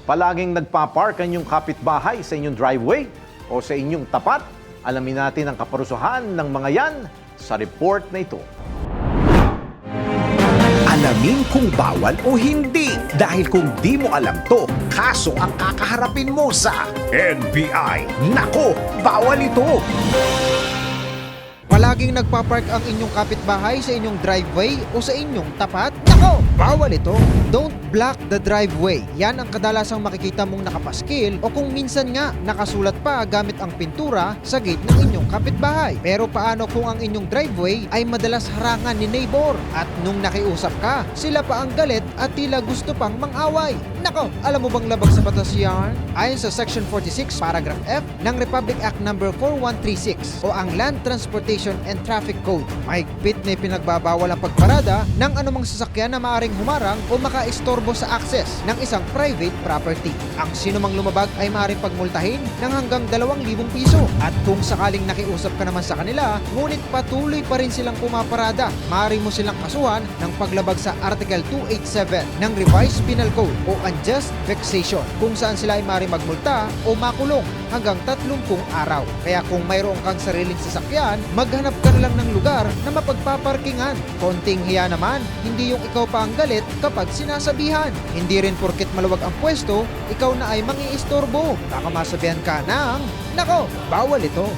Palaging nagpapark ang inyong kapitbahay sa inyong driveway o sa inyong tapat? Alamin natin ang kaparusahan ng mga yan sa report na ito. Alamin kung bawal o hindi. Dahil kung di mo alam to, kaso ang kakaharapin mo sa NBI. Nako, bawal ito! Palaging nagpapark ang inyong kapitbahay sa inyong driveway o sa inyong tapat? Nako! Bawal ito! Don't block the driveway. Yan ang kadalasang makikita mong nakapaskil o kung minsan nga nakasulat pa gamit ang pintura sa gate ng inyong kapitbahay. Pero paano kung ang inyong driveway ay madalas harangan ni neighbor at nung nakiusap ka, sila pa ang galit at tila gusto pang mang-away? Nako! Alam mo bang labag sa batas yan? Ayon sa Section 46, Paragraph F ng Republic Act No. 4136 o ang Land Transportation and Traffic Code, mahigpit na pinagbabawal ang pagparada ng anumang sasakyan na maaring humarang o makaistorbo sa access ng isang private property. Ang sinumang lumabag ay maaaring pagmultahin ng hanggang 2,000 piso at kung sakaling nakiusap ka naman sa kanila, ngunit patuloy pa rin silang pumaparada, maaari mo silang kasuhan ng paglabag sa Article 287 ng Revised Penal Code o unjust vexation, kung saan sila ay maaaring magmulta o makulong hanggang 30 araw. Kaya kung mayroon kang sariling sasakyan, maghanap ka na lang ng lugar na mapagpaparkingan. Konting hiya naman, hindi yung ikaw pa ang galit kapag sinasabihan. Hindi rin porket maluwag ang pwesto, ikaw na ay mangiistorbo. Baka masabihan ka ng, nako, bawal ito.